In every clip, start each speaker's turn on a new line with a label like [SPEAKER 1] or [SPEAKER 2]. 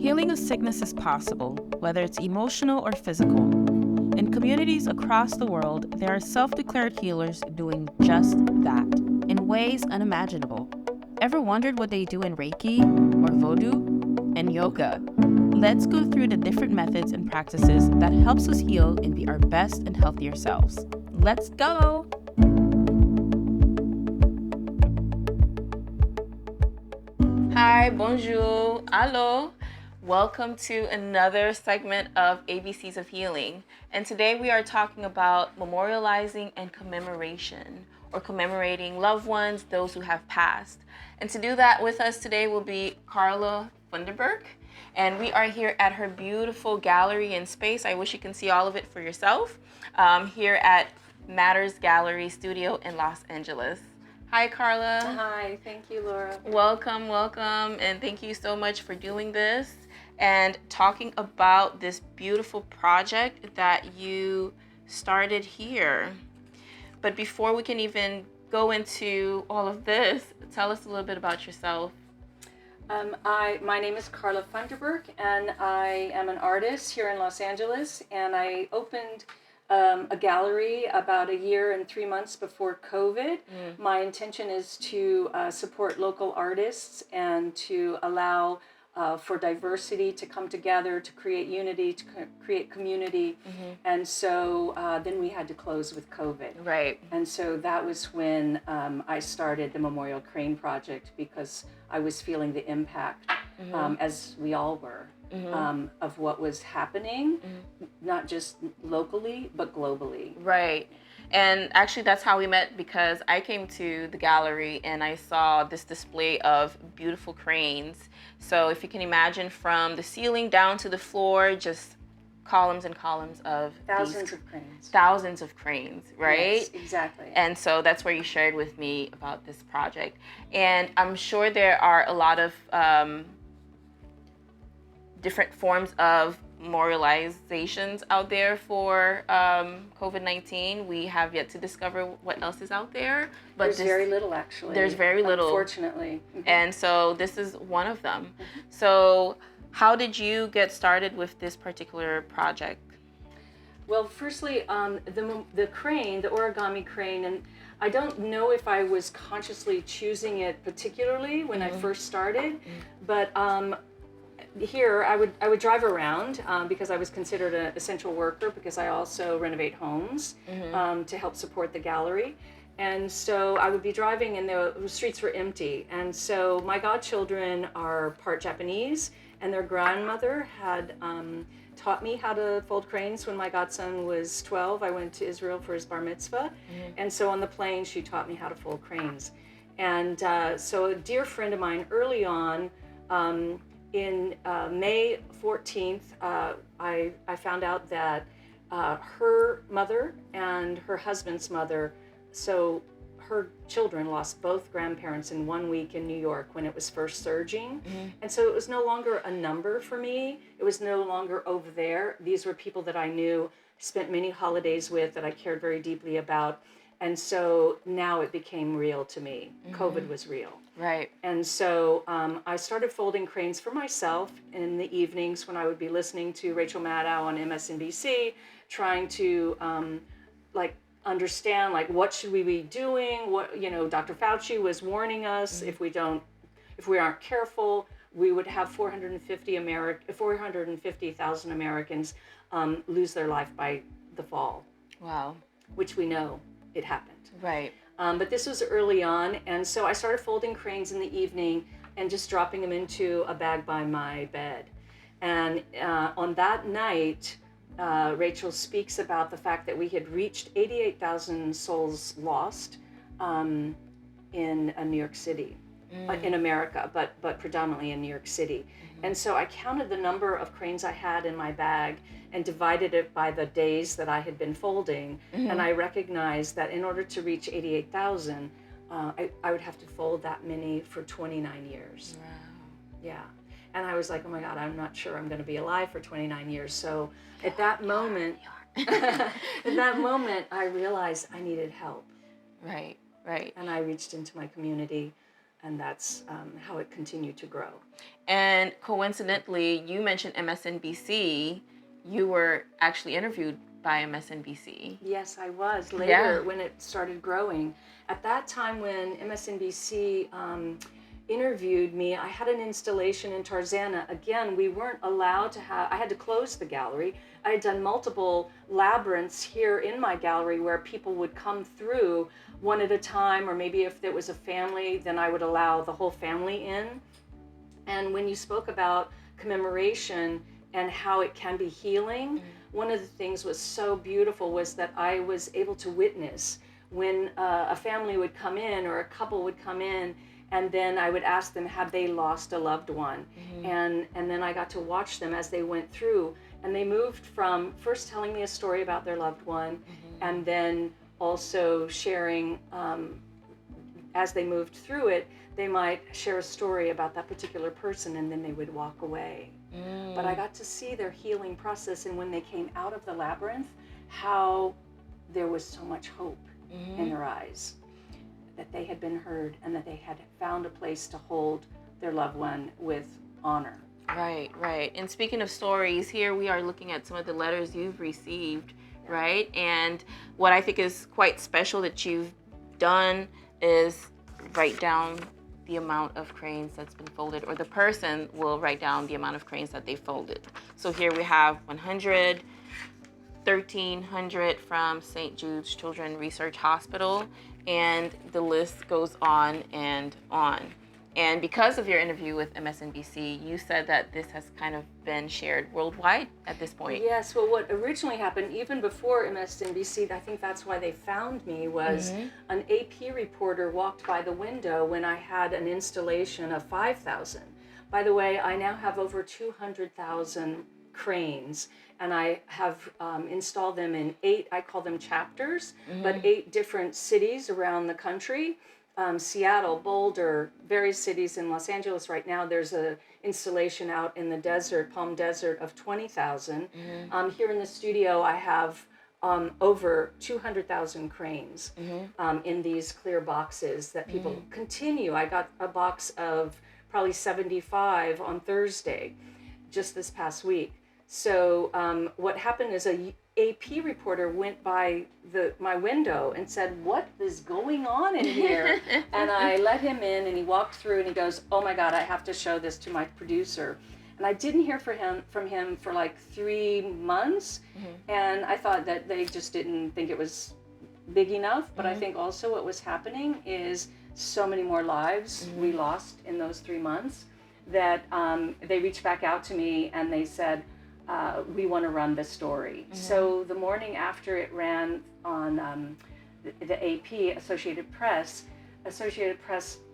[SPEAKER 1] Healing of sickness is possible, whether it's emotional or physical. In communities across the world, there are self-declared healers doing just that, in ways unimaginable. Ever wondered what they do in Reiki, or Voodoo, and yoga? Let's go through the different methods and practices that helps us heal and be our best and healthier selves. Let's go! Hi, bonjour, allo. Welcome to another segment of ABCs of Healing. And today we are talking about memorializing and commemoration, or commemorating loved ones, those who have passed. And to do that with us today will be Karla Funderburk. And we are here at her beautiful gallery and space. I wish you can see all of it for yourself. Here at Matters Gallery Studio in Los Angeles. Hi, Karla.
[SPEAKER 2] Hi, thank you, Laura.
[SPEAKER 1] Welcome, and thank you so much for doing this and talking about this beautiful project that you started here. But before we can even go into all of this, tell us a little bit about yourself.
[SPEAKER 2] My name is Karla Funderburk, and I am an artist here in Los Angeles, and I opened a gallery about a year and 3 months before COVID. My intention is to support local artists and to allow for diversity to come together, to create unity, to create community. And so then we had to close with COVID.
[SPEAKER 1] Right.
[SPEAKER 2] And so that was when I started the Memorial Crane Project, because I was feeling the impact, as we all were, of what was happening, not just locally, but globally.
[SPEAKER 1] Right. And actually that's how we met, because I came to the gallery and I saw this display of beautiful cranes. So if you can imagine, from the ceiling down to the floor, just columns and columns of
[SPEAKER 2] Thousands of cranes.
[SPEAKER 1] Thousands of cranes, right?
[SPEAKER 2] Yes, exactly.
[SPEAKER 1] And so that's where you shared with me about this project. And I'm sure there are a lot of different forms of memorializations out there for COVID-19. We have yet to discover what else is out there. But
[SPEAKER 2] there's very little, actually.
[SPEAKER 1] There's very little.
[SPEAKER 2] Unfortunately.
[SPEAKER 1] And so this is one of them. So how did you get started with this particular project?
[SPEAKER 2] Well, firstly, the crane, the origami crane, and I don't know if I was consciously choosing it particularly when I first started, but here I would drive around because I was considered an essential worker, because I also renovate homes to help support the gallery. And so I would be driving and the streets were empty. And so my godchildren are part Japanese, and their grandmother had taught me how to fold cranes when my godson was 12. I went to Israel for his bar mitzvah. And so on the plane, she taught me how to fold cranes. And so a dear friend of mine early on, in May 14th, I found out that her mother and her husband's mother, so her children lost both grandparents in 1 week in New York when it was first surging. And so it was no longer a number for me. It was no longer over there. These were people that I knew, spent many holidays with, that I cared very deeply about. And so now it became real to me. COVID was real.
[SPEAKER 1] Right.
[SPEAKER 2] And so I started folding cranes for myself in the evenings when I would be listening to Rachel Maddow on MSNBC, trying to understand, like, what should we be doing? What, Dr. Fauci was warning us, if we aren't careful, we would have 450,000 Americans lose their life by the fall.
[SPEAKER 1] Wow.
[SPEAKER 2] Which we know it happened.
[SPEAKER 1] Right.
[SPEAKER 2] But this was early on, and so I started folding cranes in the evening and just dropping them into a bag by my bed. And on that night, Rachel speaks about the fact that we had reached 88,000 souls lost in New York City, in America, but predominantly in New York City. And so I counted the number of cranes I had in my bag and divided it by the days that I had been folding. And I recognized that in order to reach 88,000, I would have to fold that many for 29 years.
[SPEAKER 1] Wow.
[SPEAKER 2] Yeah. And I was like, oh my God, I'm not sure I'm going to be alive for 29 years. So at that moment, I realized I needed help.
[SPEAKER 1] Right, right.
[SPEAKER 2] And I reached into my community and that's how it continued to grow.
[SPEAKER 1] And coincidentally, you mentioned MSNBC. You were actually interviewed by MSNBC.
[SPEAKER 2] Yes, I was later
[SPEAKER 1] Yeah.
[SPEAKER 2] when it started growing. At that time when MSNBC interviewed me, I had an installation in Tarzana. Again, we weren't allowed to have, I had to close the gallery. I had done multiple labyrinths here in my gallery where people would come through one at a time, or maybe if there was a family, then I would allow the whole family in. And when you spoke about commemoration and how it can be healing, one of the things was so beautiful was that I was able to witness when a family would come in or a couple would come in, and then I would ask them, have they lost a loved one? And then I got to watch them as they went through, and they moved from first telling me a story about their loved one, and then also sharing, as they moved through it, they might share a story about that particular person, and then they would walk away. But I got to see their healing process, and when they came out of the labyrinth, how there was so much hope in their eyes, that they had been heard and that they had found a place to hold their loved one with honor.
[SPEAKER 1] Right, right. And speaking of stories, here we are looking at some of the letters you've received, right? And what I think is quite special that you've done is write down the amount of cranes that's been folded, or the person will write down the amount of cranes that they folded. So here we have 100, 1,300 from St. Jude's Children's Research Hospital, and the list goes on and on. And because of your interview with MSNBC, you said that this has kind of been shared worldwide at this point.
[SPEAKER 2] Yes, well, what originally happened, even before MSNBC, I think that's why they found me, was an AP reporter walked by the window when I had an installation of 5,000. By the way, I now have over 200,000 cranes, and I have installed them in 8, I call them chapters, but 8 different cities around the country. Seattle, Boulder, various cities in Los Angeles. Right now there's a installation out in the desert, Palm Desert, of 20,000. Here in the studio I have over 200,000 cranes in these clear boxes that people continue. I got a box of probably 75 on Thursday, just this past week. So what happened is a AP reporter went by my window and said, "What is going on in here?" And I let him in, and he walked through, and he goes, "Oh my God, I have to show this to my producer." And I didn't hear from him for like 3 months, and I thought that they just didn't think it was big enough. But I think also what was happening is so many more lives we lost in those 3 months that they reached back out to me and they said, we want to run the story. So the morning after it ran on the AP, Associated Press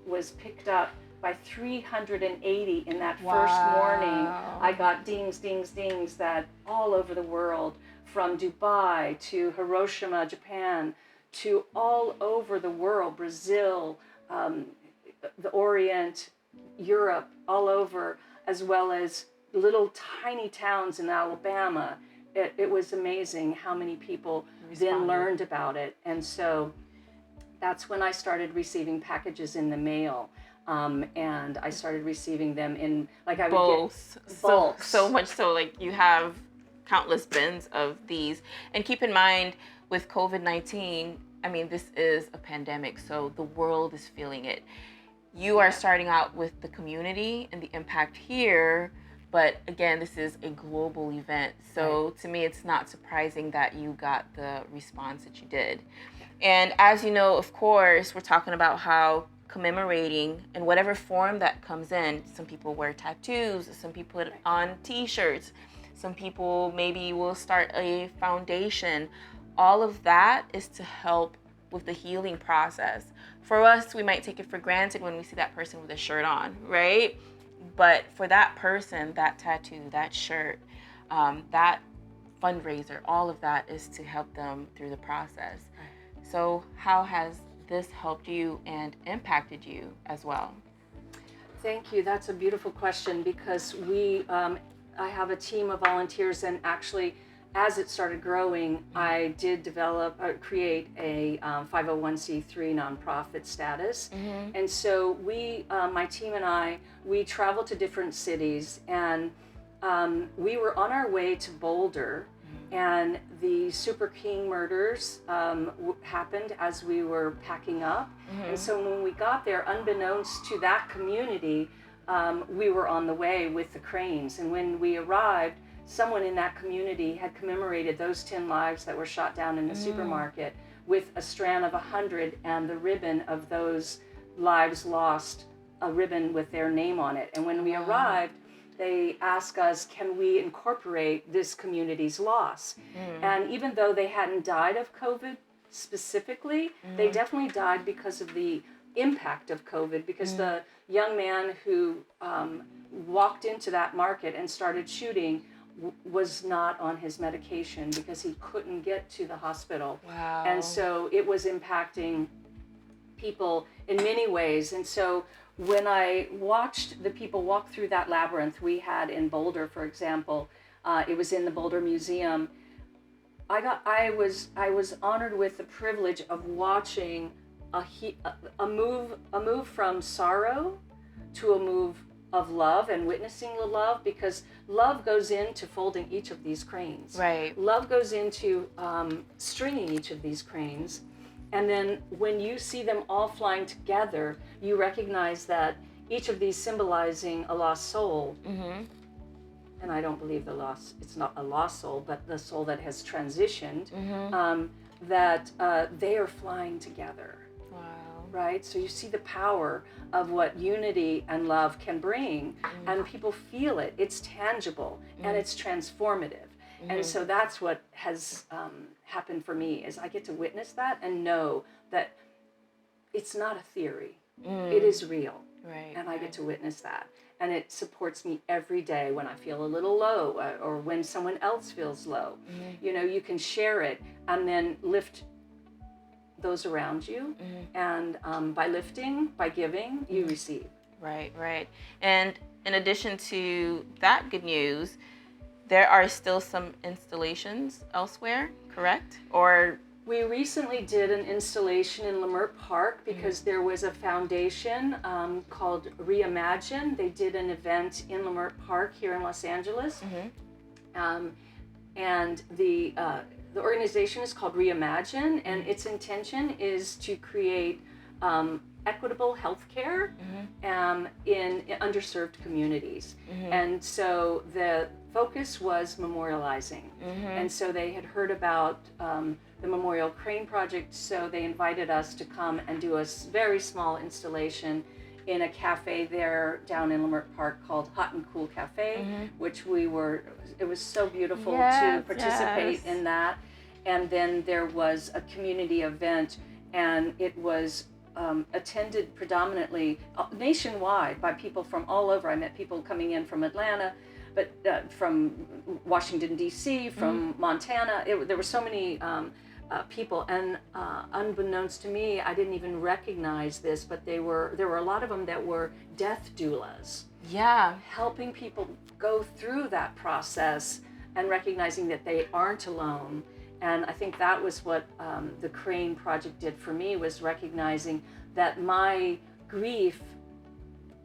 [SPEAKER 2] was picked up by 380 in that first morning. I got dings, dings, dings that all over the world, from Dubai to Hiroshima, Japan, to all over the world, Brazil, the Orient, Europe, all over, as well as little tiny towns in Alabama. It was amazing how many people then learned about it. And so that's when I started receiving packages in the mail. And I started receiving them in, like, I would
[SPEAKER 1] bulks.
[SPEAKER 2] get bulks.
[SPEAKER 1] So much so, like, you have countless bins of these. And keep in mind, with COVID-19, I mean, this is a pandemic, so the world is feeling it. You are starting out with the community and the impact here, but again, this is a global event. So to me, it's not surprising that you got the response that you did. And as you know, of course, we're talking about how commemorating in whatever form that comes in. Some people wear tattoos, some people put it on t-shirts, some people maybe will start a foundation. All of that is to help with the healing process. For us, we might take it for granted when we see that person with a shirt on, right? But for that person, that tattoo, that shirt, that fundraiser, all of that is to help them through the process. So how has this helped you and impacted you as well?
[SPEAKER 2] Thank you. That's a beautiful question, because I have a team of volunteers, and actually as it started growing, I did create a 501c3 nonprofit status. And so we, my team and I, we traveled to different cities, and we were on our way to Boulder, and the Super King murders happened as we were packing up. And so when we got there, unbeknownst to that community, we were on the way with the cranes. And when we arrived, someone in that community had commemorated those 10 lives that were shot down in the supermarket with a strand of 100 and the ribbon of those lives lost, a ribbon with their name on it. And when we arrived, they asked us, can we incorporate this community's loss? And even though they hadn't died of COVID specifically, they definitely died because of the impact of COVID, because the young man who walked into that market and started shooting was not on his medication because he couldn't get to the hospital.
[SPEAKER 1] Wow.
[SPEAKER 2] And so it was impacting people in many ways. And so when I watched the people walk through that labyrinth we had in Boulder, for example, it was in the Boulder Museum. I was honored with the privilege of watching a move from sorrow to a move of love, and witnessing the love, because love goes into folding each of these cranes.
[SPEAKER 1] Right.
[SPEAKER 2] Love goes into stringing each of these cranes. And then when you see them all flying together, you recognize that each of these symbolizing a lost soul. And I don't believe it's not a lost soul, but the soul that has transitioned, that they are flying together.
[SPEAKER 1] Wow.
[SPEAKER 2] Right? So you see the power of what unity and love can bring, and people feel it. It's tangible and it's transformative. And so that's what has happened for me, is I get to witness that and know that it's not a theory. It is real.
[SPEAKER 1] Right.
[SPEAKER 2] And I get to witness that. And it supports me every day when I feel a little low, or when someone else feels low. You know, you can share it and then lift those around you. And by lifting, by giving, you receive.
[SPEAKER 1] Right, right. And in addition to that good news, there are still some installations elsewhere, correct? Or
[SPEAKER 2] we recently did an installation in Leimert Park because there was a foundation called Reimagine. They did an event in Leimert Park here in Los Angeles. And the organization is called Reimagine, and its intention is to create equitable healthcare in underserved communities. And so the focus was memorializing. And so they had heard about the Memorial Crane Project, so they invited us to come and do a very small installation in a cafe there down in Leimert Park called Hot and Cool Cafe, which it was so beautiful to participate in that. And then there was a community event, and it was attended predominantly nationwide by people from all over. I met people coming in from Atlanta, but from Washington, D.C., from Montana. There were so many people, and unbeknownst to me, I didn't even recognize this, but there were a lot of them that were death doulas.
[SPEAKER 1] Yeah.
[SPEAKER 2] Helping people go through that process and recognizing that they aren't alone. And I think that was what the Crane Project did for me, was recognizing that my grief,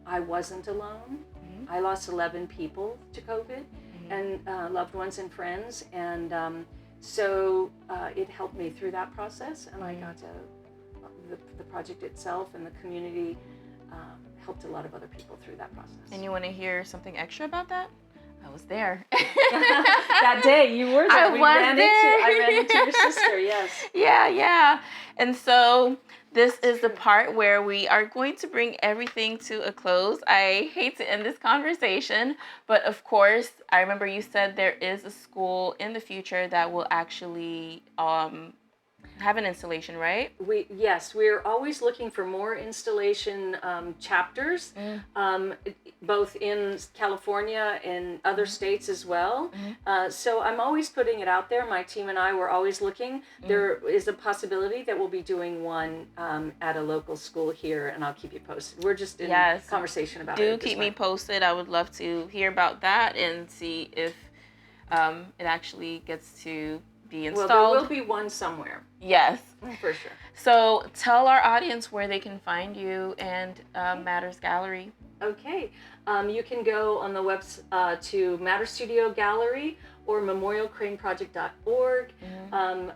[SPEAKER 2] I wasn't alone. I lost 11 people to COVID, and loved ones and friends. And so it helped me through that process. And I got to, the project itself and the community helped a lot of other people through that process.
[SPEAKER 1] And you want to hear something extra about that? I was there.
[SPEAKER 2] That day you were there. I ran into your sister, yes.
[SPEAKER 1] Yeah. And so this is the part where we are going to bring everything to a close. I hate to end this conversation, but of course, I remember you said there is a school in the future that will actually have an installation, right?
[SPEAKER 2] We're always looking for more installation chapters, both in California and other states as well. So I'm always putting it out there. My team and I were always looking. There is a possibility that we'll be doing one at a local school here, and I'll keep you posted. We're just in conversation about it.
[SPEAKER 1] Do keep me posted. I would love to hear about that and see if it actually gets to be
[SPEAKER 2] Well,
[SPEAKER 1] installed.
[SPEAKER 2] there will be one somewhere.
[SPEAKER 1] Yes.
[SPEAKER 2] For sure.
[SPEAKER 1] So tell our audience where they can find you and Matters Gallery.
[SPEAKER 2] Okay. You can go on the web to Matter Studio Gallery or memorialcraneproject.org.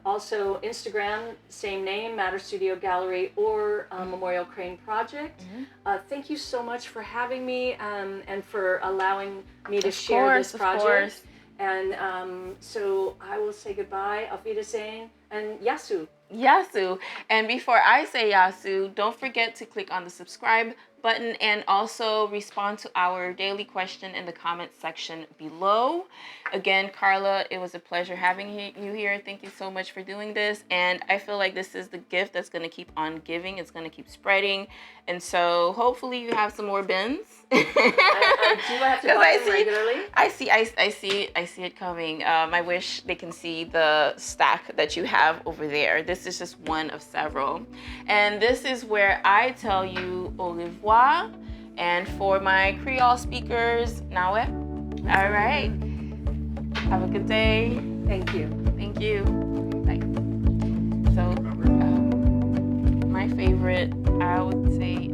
[SPEAKER 2] Also Instagram, same name, Matter Studio Gallery or Memorial Crane Project. Thank you so much for having me and for allowing me to share this project.
[SPEAKER 1] Of course.
[SPEAKER 2] And so I will say goodbye, Auf Wiedersehen, and Yasu.
[SPEAKER 1] Yasu. And before I say Yasu, don't forget to click on the subscribe button and also respond to our daily question in the comment section below. Again, Karla, it was a pleasure having you here. Thank you so much for doing this. And I feel like this is the gift that's going to keep on giving. It's going to keep spreading. And so hopefully you have some more bins.
[SPEAKER 2] I do have to buy them regularly.
[SPEAKER 1] I see it coming. I wish they can see the stack that you have over there. This is just one of several. And this is where I tell you au revoir. And for my Creole speakers, nawe. All right. Have a good day.
[SPEAKER 2] Thank you.
[SPEAKER 1] Thank you. Bye. So, my favorite, I would say,